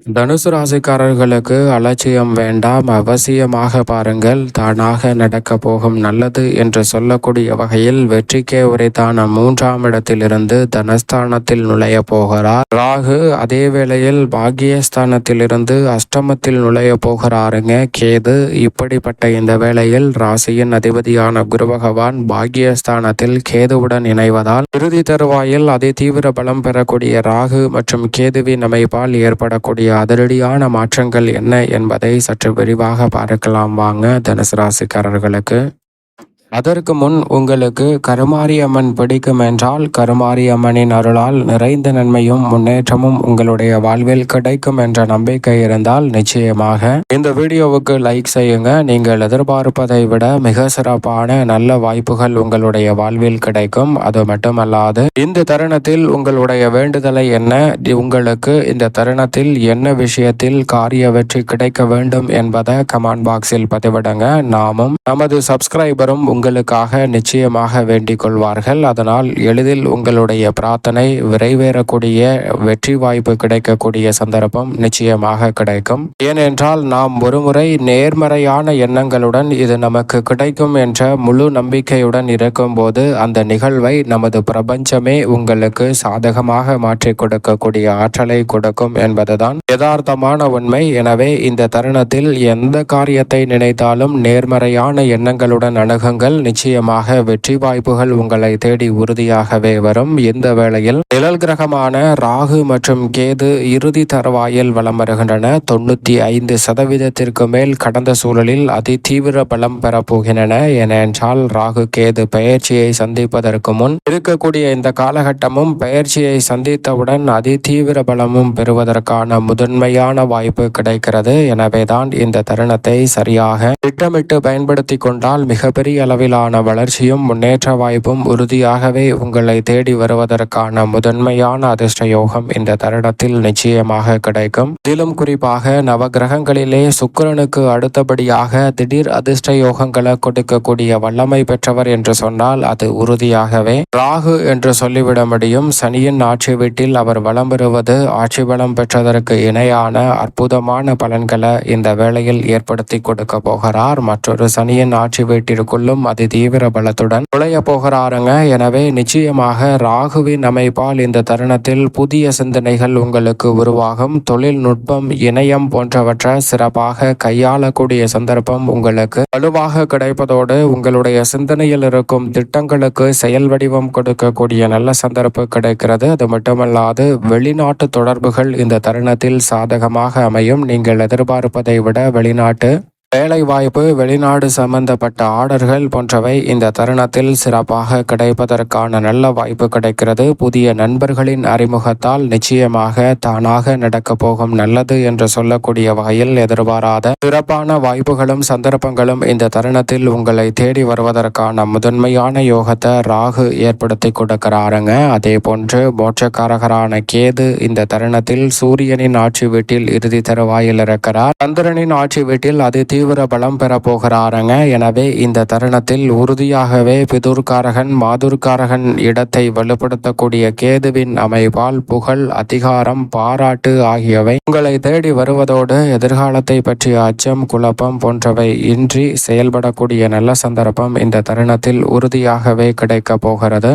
தனுசு ராசிக்காரர்களுக்கு அலட்சியம் வேண்டாம், அவசியமாக பாருங்கள். தானாக நடக்க போகும் நல்லது என்று சொல்லக்கூடிய வகையில் வெற்றிக்கே உரைத்தான 3ஆம் இடத்திலிருந்து தனஸ்தானத்தில் நுழைய போகிறார் ராகு. அதே வேளையில் பாக்கியஸ்தானத்திலிருந்து அஷ்டமத்தில் நுழைய போகிறாருங்க கேது. இப்படிப்பட்ட இந்த வேளையில் ராசியின் அதிபதியான குரு பகவான் பாக்கியஸ்தானத்தில் கேதுவுடன் இணைவதால் இறுதி தருவாயில் அதி தீவிர பலம் பெறக்கூடிய ராகு மற்றும் கேதுவின் அமைப்பால் ஏற்படக்கூடிய அதிரடியான மாற்றங்கள் என்ன என்பதை சற்று விரிவாக பார்க்கலாம் வாங்க தனுசு ராசிக்காரர்களுக்கு. அதற்கு முன் உங்களுக்கு கருமாரி அம்மன் பிடிக்கும் என்றால் கருமாரி அம்மனின் அருளால் நிறைந்த நன்மையும் முன்னேற்றமும் உங்களுடைய வாழ்வில் கிடைக்கும் என்ற நம்பிக்கை இருந்தால் நிச்சயமாக இந்த வீடியோவுக்கு லைக் செய்யுங்க. நீங்கள் எதிர்பார்ப்பதை விட மிக சிறப்பான நல்ல வாய்ப்புகள் உங்களுடைய வாழ்வில் கிடைக்கும். அது மட்டுமல்லாது இந்த தருணத்தில் உங்களுடைய வேண்டுதலை என்ன, உங்களுக்கு இந்த தருணத்தில் என்ன விஷயத்தில் காரிய வெற்றி கிடைக்க வேண்டும் என்பதை கமெண்ட் பாக்ஸில் பதிவிடுங்க. நாமும் நமது சப்ஸ்கிரைபரும் உங்களுக்காக நிச்சயமாக வேண்டிக் கொள்வார்கள். அதனால் எளிதில் உங்களுடைய பிரார்த்தனை விரைவேறக்கூடிய வெற்றி வாய்ப்பு கிடைக்கக்கூடிய சந்தர்ப்பம் நிச்சயமாக கிடைக்கும். ஏனென்றால் நாம் ஒருமுறை நேர்மறையான எண்ணங்களுடன் இது நமக்கு கிடைக்கும் என்ற முழு நம்பிக்கையுடன் இருக்கும்போது அந்த நிகழ்வை நமது பிரபஞ்சமே உங்களுக்கு சாதகமாக மாற்றி கொடுக்கக்கூடிய ஆற்றலை கொடுக்கும் என்பதுதான் யதார்த்தமான உண்மை. எனவே இந்த தருணத்தில் எந்த காரியத்தை நினைத்தாலும் நேர்மறையான எண்ணங்களுடன் அணுகுங்கள். நிச்சயமாக வெற்றி வாய்ப்புகள் உங்களை தேடி உறுதியாகவே வரும். இந்த வேளையில் நிழல் கிரகமான ராகு மற்றும் கேது இறுதி தருவாயில் வலம் வருகின்றன. 95% மேல் கடந்த சூழலில் அதி தீவிர பலம் பெறப்போகின்றன. ஏனென்றால் ராகு கேது பெயர்ச்சியை சந்திப்பதற்கு முன் இருக்கக்கூடிய இந்த காலகட்டமும் பெயர்ச்சியை சந்தித்தவுடன் அதி தீவிர பலமும் பெறுவதற்கான முதன்மையான வாய்ப்பு கிடைக்கிறது. எனவேதான் இந்த தருணத்தை சரியாக திட்டமிட்டு பயன்படுத்தி கொண்டால் மிகப்பெரிய அளவிலான வளர்ச்சியும் முன்னேற்ற வாய்ப்பும் உறுதியாகவே உங்களை தேடி வருவதற்கான முதன்மையான அதிர்ஷ்ட யோகம் இந்த தருணத்தில் நிச்சயமாக கிடைக்கும். இதிலும் குறிப்பாக நவகிரகங்களிலே சுக்கிரனுக்கு அடுத்தபடியாக திடீர் அதிர்ஷ்ட யோகங்களை கொடுக்கக்கூடிய வல்லமை பெற்றவர் என்று சொன்னால் அது உறுதியாகவே ராகு என்று சொல்லிவிட முடியும். சனியின் ஆட்சி வீட்டில் அவர் வலம் பெறுவது ஆட்சி பலம் பெற்றதற்கு இணையான அற்புதமான பலன்களை இந்த வேளையில் ஏற்படுத்தி கொடுக்க போகிறார். மற்றொரு சனியின் ஆட்சி வீட்டிற்குள்ளும் அதி தீவிர பலத்துடன் நுழைய போகிறாருங்க. எனவே நிச்சயமாக ராகுவின் அமைப்பால் இந்த தருணத்தில் புதிய சிந்தனைகள் உங்களுக்கு உருவாகும். தொழில்நுட்பம், இணையம் போன்றவற்றை சிறப்பாக கையாளக்கூடிய சந்தர்ப்பம் உங்களுக்கு வலுவாக கிடைப்பதோடு உங்களுடைய சிந்தனையில் இருக்கும் திட்டங்களுக்கு செயல் வடிவம் கொடுக்கக்கூடிய நல்ல சந்தர்ப்பம் கிடைக்கிறது. அது மட்டுமல்லாது வெளிநாட்டு தொடர்புகள் இந்த தருணத்தில் சாதகமாக அமையும். நீங்கள் எதிர்பார்ப்பதை விட வெளிநாட்டு வேலை வாய்ப்பு, வெளிநாடு சம்பந்தப்பட்ட ஆர்டர்கள் போன்றவை இந்த தருணத்தில் சிறப்பாக கிடைப்பதற்கான நல்ல வாய்ப்பு கிடைக்கிறது. புதிய நண்பர்களின் அறிமுகத்தால் நிச்சயமாக தானாக நடக்க போகும் நல்லது என்று சொல்லக்கூடிய வகையில் எதிர்பாராத சிறப்பான வாய்ப்புகளும் சந்தர்ப்பங்களும் இந்த தருணத்தில் உங்களை தேடி வருவதற்கான முதன்மையான யோகத்தை ராகு ஏற்படுத்தி கொடுக்கிறாருங்க. அதே போன்று மோட்சக்காரகரான கேது இந்த தருணத்தில் சூரியனின் ஆட்சி வீட்டில் இறுதி தருவாயில் இருக்கிறார். சந்திரனின் ஆட்சி வீட்டில் அது தீவிர பலம் பெற போகிறாருங்க. எனவே இந்த தருணத்தில் உறுதியாகவே பிதுர்காரகன் மாதுர்காரகன் இடத்தை வலுப்படுத்தக்கூடிய கேதுவின் அமைப்பால் புகழ், அதிகாரம், பாராட்டு ஆகியவை உங்களை தேடி வருவதோடு எதிர்காலத்தை பற்றிய அச்சம், குழப்பம் போன்றவை இன்றி செயல்படக்கூடிய நல்ல சந்தர்ப்பம் இந்த தருணத்தில் உறுதியாகவே கிடைக்க போகிறது.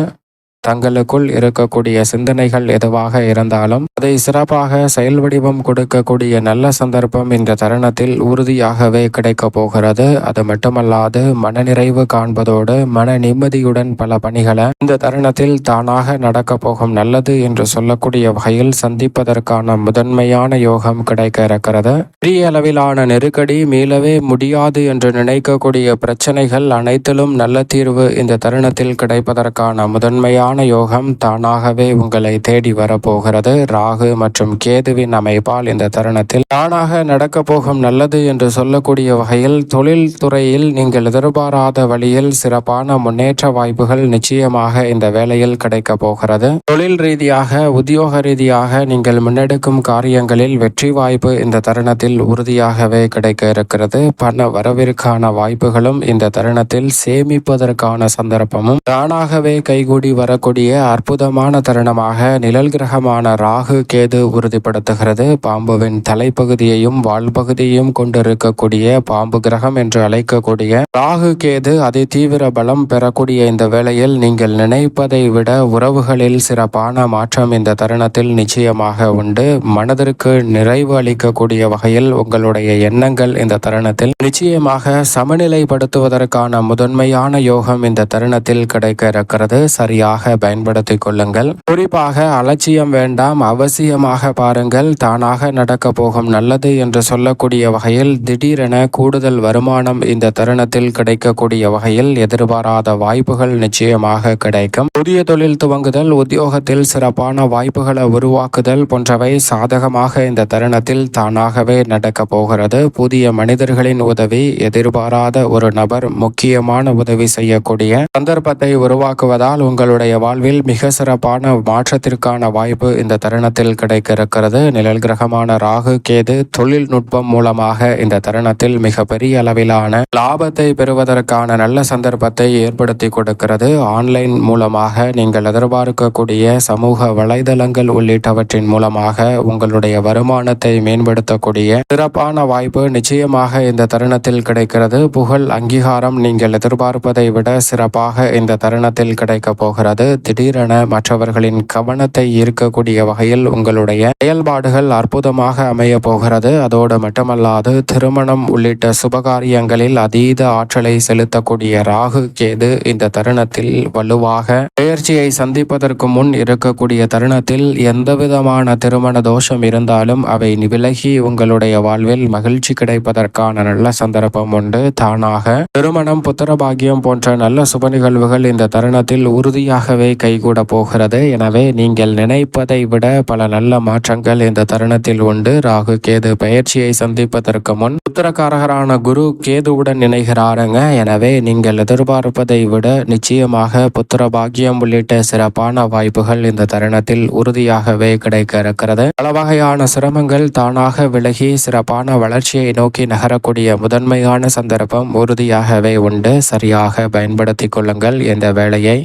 தங்களுக்குள் இருக்கக்கூடிய சிந்தனைகள் எதுவாக இருந்தாலும் அதை சிறப்பாக செயல் வடிவம் கொடுக்கக்கூடிய நல்ல சந்தர்ப்பம் இந்த தருணத்தில் உறுதியாகவே கிடைக்க போகிறது. அது மட்டுமல்லாது மனநிறைவு காண்பதோடு மன நிம்மதியுடன் பல பணிகளை இந்த தருணத்தில் தானாக நடக்க போகும் நல்லது என்று சொல்லக்கூடிய வகையில் சந்திப்பதற்கான முதன்மையான யோகம் கிடைக்க இருக்கிறது. பெரிய அளவிலான நெருக்கடி, மீளவே முடியாது என்று நினைக்கக்கூடிய பிரச்சனைகள் அனைத்திலும் நல்ல தீர்வு இந்த தருணத்தில் கிடைப்பதற்கான முதன்மையான யோகம் தானாகவே உங்களை தேடி வரப்போகிறது. ராகு மற்றும் கேதுவின் அமைப்பால் இந்த தருணத்தில் தானாக நடக்க போகும் நல்லது என்று சொல்லக்கூடிய வகையில் தொழில் துறையில் நீங்கள் எதிர்பாராத வழியில் சிறப்பான முன்னேற்ற வாய்ப்புகள் நிச்சயமாக இந்த வேளையில் கிடைக்க போகிறது. தொழில் ரீதியாக, உத்தியோக ரீதியாக நீங்கள் முன்னெடுக்கும் காரியங்களில் வெற்றி வாய்ப்பு இந்த தருணத்தில் உறுதியாகவே கிடைக்க இருக்கிறது. பண வரவிற்கான வாய்ப்புகளும் இந்த தருணத்தில் சேமிப்பதற்கான சந்தர்ப்பமும் தானாகவே கைகூடி வரக்கூடிய சொல்லக்கூடிய அற்புதமான தருணமாக நிழல் கிரகமான ராகு கேது உறுதிப்படுத்துகிறது. பாம்புவின் தலைப்பகுதியையும் வால்பகுதியையும் கொண்டிருக்கக்கூடிய பாம்பு கிரகம் என்று அழைக்கக்கூடிய ராகு கேது அதி தீவிர பலம் பெறக்கூடிய இந்த வேளையில் நீங்கள் நினைப்பதை விட உறவுகளில் சிறப்பான மாற்றம் இந்த தருணத்தில் நிச்சயமாக உண்டு. மனதிற்கு நிறைவு அளிக்கக்கூடிய வகையில் உங்களுடைய எண்ணங்கள் இந்த தருணத்தில் நிச்சயமாக சமநிலைப்படுத்துவதற்கான முதன்மையான யோகம் இந்த தருணத்தில் கிடைக்க இருக்கிறது. சரியாக பயன்படுத்திக் கொள்ளுங்கள். குறிப்பாக அலட்சியம் வேண்டாம், அவசியமாக பாருங்கள். தானாக நடக்க போகும் நல்லது என்று சொல்லக்கூடிய வகையில் திடீரென கூடுதல் வருமானம் இந்த தருணத்தில் கிடைக்கக்கூடிய வகையில் எதிர்பாராத வாய்ப்புகள் நிச்சயமாக கிடைக்கும். புதிய தொழில் துவங்குதல், உத்தியோகத்தில் சிறப்பான வாய்ப்புகளை உருவாக்குதல் போன்றவை சாதகமாக இந்த தருணத்தில் தானாகவே நடக்க போகிறது. புதிய மனிதர்களின் உதவி, எதிர்பாராத ஒரு நபர் முக்கியமான உதவி செய்யக்கூடிய சந்தர்ப்பத்தை உருவாக்குவதால் உங்களுடைய வாழ்வில் மிக சிறப்பான மாற்றத்திற்கான வாய்ப்பு இந்த தருணத்தில் கிடைக்க இருக்கிறது. நிழல் கிரகமான ராகு கேது தொழில்நுட்பம் மூலமாக இந்த தருணத்தில் மிகப்பெரிய அளவிலான லாபத்தை பெறுவதற்கான நல்ல சந்தர்ப்பத்தை ஏற்படுத்தி கொடுக்கிறது. ஆன்லைன் மூலமாக நீங்கள் எதிர்பார்க்கக்கூடிய சமூக வலைதளங்கள் உள்ளிட்டவற்றின் மூலமாக உங்களுடைய வருமானத்தை மேம்படுத்தக்கூடிய சிறப்பான வாய்ப்பு நிச்சயமாக இந்த தருணத்தில் கிடைக்கிறது. புகழ், அங்கீகாரம் நீங்கள் எதிர்பார்ப்பதை விட சிறப்பாக இந்த தருணத்தில் கிடைக்க போகிறது. திடீரென மற்றவர்களின் கவனத்தை ஈர்க்கக்கூடிய வகையில் உங்களுடைய செயல்பாடுகள் அற்புதமாக அமைய போகிறது. அதோடு மட்டுமல்லாது திருமணம் உள்ளிட்ட சுபகாரியங்களில் அதீத ஆற்றலை செலுத்தக்கூடிய ராகு கேது இந்த தருணத்தில் வலுவாக பெயர்ச்சியை சந்திப்பதற்கு முன் இருக்கக்கூடிய தருணத்தில் எந்தவிதமான திருமண தோஷம் இருந்தாலும் அவை விலகி உங்களுடைய வாழ்வில் மகிழ்ச்சி கிடைப்பதற்கான நல்ல சந்தர்ப்பம் உண்டு. தானாக திருமணம், புத்திரபாகியம் போன்ற நல்ல சுப நிகழ்வுகள் இந்த தருணத்தில் உறுதியாகவே கைகூட போகிறது. எனவே நீங்கள் நினைப்பதை விட பல நல்ல மாற்றங்கள் இந்த தருணத்தில் உண்டு. ராகு கேது பயிற்சியை சந்திப்பதற்கு முன் உத்தரகாரகரான குரு கேதுவுடன் இணைகிறாருங்க. எனவே நீங்கள் எதிர்பார்ப்பதை விட நிச்சயமாக புத்திர பாகியம் உள்ளிட்ட சிறப்பான வாய்ப்புகள் இந்த தருணத்தில் உறுதியாகவே கிடைக்க இருக்கிறது. பல வகையான சிரமங்கள் தானாக விலகி சிறப்பான வளர்ச்சியை நோக்கி நகரக்கூடிய முதன்மையான சந்தர்ப்பம் உறுதியாகவே உண்டு. சரியாக பயன்படுத்திக் கொள்ளுங்கள் இந்த வேளையை.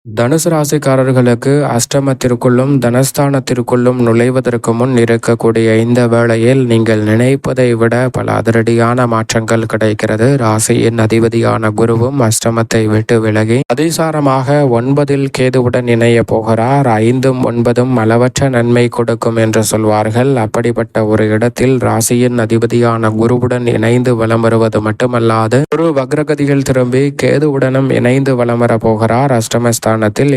தனுசு ராசிக்காரர்களுக்கு அஷ்டமத்திற்குள்ளும் தனஸ்தானத்திற்குள்ளும் நுழைவதற்கு முன் இருக்கக்கூடிய இந்த வேளையில் நீங்கள் நினைப்பதை விட பல அதிரடியான மாற்றங்கள் கிடைக்கிறது. ராசியின் அதிபதியான குருவும் அஷ்டமத்தை விட்டு விலகி அதிசாரமாக 9 கேதுவுடன் இணைய போகிறார். 5ம் 9ம் அளவற்ற நன்மை கொடுக்கும் என்று சொல்வார்கள். அப்படிப்பட்ட ஒரு இடத்தில் ராசியின் அதிபதியான குருவுடன் இணைந்து வலம் வருவது மட்டுமல்லாது குரு வக்ரகதியில் திரும்பி கேதுவுடனும் இணைந்து வலம் வர போகிறார் அஷ்டமஸ்தான.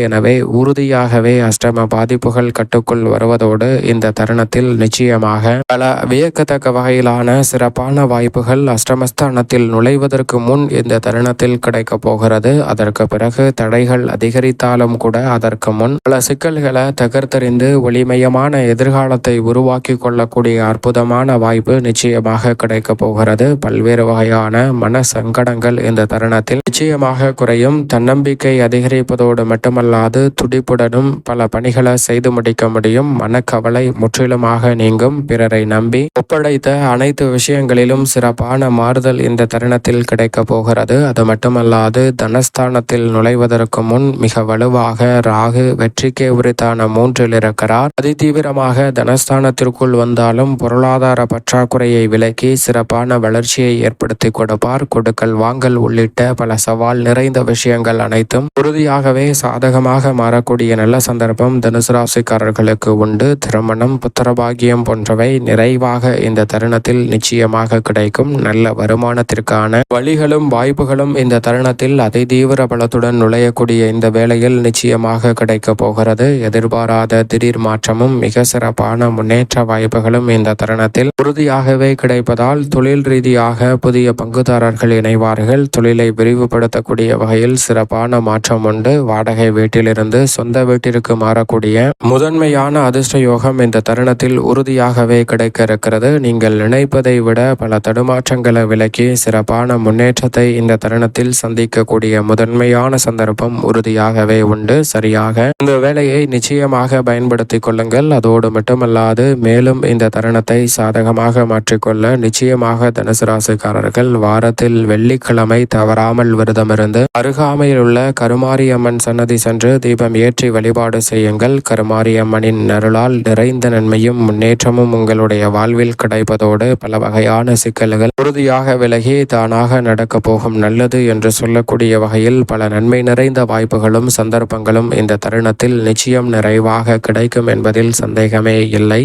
எனவே உறுதியாகவே அஷ்டம பாதிப்புகள் கட்டுக்குள் வருவதோடு இந்த தருணத்தில் நிச்சயமாக பல வியக்கத்தக்க வகையிலான சிறப்பான வாய்ப்புகள் அஷ்டமஸ்தானத்தில் நுழைவதற்கு முன் இந்த தருணத்தில் கிடைக்க போகிறது. அதற்கு பிறகு தடைகள் அதிகரித்தாலும் கூட அதற்கு முன் பல சிக்கல்களை தகர்த்தறிந்து ஒளிமயமான எதிர்காலத்தை உருவாக்கி கொள்ளக்கூடிய அற்புதமான வாய்ப்பு நிச்சயமாக கிடைக்க போகிறது. பல்வேறு வகையான மன சங்கடங்கள் இந்த தருணத்தில் நிச்சயமாக குறையும். தன்னம்பிக்கை அதிகரிப்பதோடு மட்டுமல்லாது துடிப்புடனும் பல பணிகளை செய்து முடிக்க முடியும். மனக்கவலை முற்றிலுமாக நீங்கும். பிறரை நம்பி ஒப்படைத்த அனைத்து விஷயங்களிலும் சிறப்பான மாறுதல் இந்த தருணத்தில் கிடைக்க போகிறது. அது மட்டுமல்லாது தனஸ்தானத்தில் நுழைவதற்கு முன் மிக வலுவாக ராகு வெற்றிக்கே உரித்தான 3இல் இருக்கிறார். அதிதீவிரமாக தனஸ்தானத்திற்குள் வந்தாலும் பொருளாதார பற்றாக்குறையை விலக்கி சிறப்பான வளர்ச்சியை ஏற்படுத்தி கொடுப்பார். கொடுக்கல் வாங்கல் உள்ளிட்ட பல சவால் நிறைந்த விஷயங்கள் அனைத்தும் உறுதியாகவே சாதகமாக மாறக்கூடிய நல்ல சந்தர்ப்பம் தனுசு ராசிக்காரர்களுக்கு உண்டு. திருமணம், புத்திரபாகியம் போன்றவை நிறைவாக இந்த தருணத்தில் நிச்சயமாக கிடைக்கும். நல்ல வருமானத்திற்கான வழிகளும் வாய்ப்புகளும் இந்த தருணத்தில் அதிதீவிர பலத்துடன் நுழையக்கூடிய இந்த வேளையில் நிச்சயமாக கிடைக்க போகிறது. எதிர்பாராத திடீர் மாற்றமும் மிக சிறப்பான முன்னேற்ற வாய்ப்புகளும் இந்த தருணத்தில் உறுதியாகவே கிடைப்பதால் தொழில் ரீதியாக புதிய பங்குதாரர்கள் இணைவார்கள். தொழிலை விரிவுபடுத்தக்கூடிய வகையில் சிறப்பான மாற்றம் உண்டு. வாடகை வீட்டிலிருந்து சொந்த வீட்டிற்கு மாறக்கூடிய முதன்மையான அதிர்ஷ்ட யோகம் இந்த தருணத்தில் உறுதியாகவே கிடைக்க இருக்கிறது. நீங்கள் நினைப்பதை விட பல தடுமாற்றங்களை விலக்கி சிறப்பான முன்னேற்றத்தை இந்த தருணத்தில் சந்திக்கக்கூடிய முதன்மையான சந்தர்ப்பம் உறுதியாகவே உண்டு. சரியாக இந்த வேலையை நிச்சயமாக பயன்படுத்திக் கொள்ளுங்கள். அதோடு மட்டுமல்லாது மேலும் இந்த தருணத்தை சாதகமாக மாற்றிக்கொள்ள நிச்சயமாக தனுசு ராசிக்காரர்கள் வாரத்தில் வெள்ளிக்கிழமை தவறாமல் விரதமிருந்து அருகாமையில் உள்ள கருமாரியம்மன் சன்னதி சென்று தீபம் ஏற்றி வழிபாடு செய்யுங்கள். கருமாரியம்மனின் அருளால் நிறைந்த நன்மையும் முன்னேற்றமும் உங்களுடைய வாழ்வில் கிடைப்பதோடு பல வகையான சிக்கல்கள் உறுதியாக விலகி தானாக நடக்கப் போகும் நல்லது என்று சொல்லக்கூடிய வகையில் பல நன்மை நிறைந்த வாய்ப்புகளும் சந்தர்ப்பங்களும் இந்த தருணத்தில் நிச்சயம் நிறைவாக கிடைக்கும் என்பதில் சந்தேகமே இல்லை.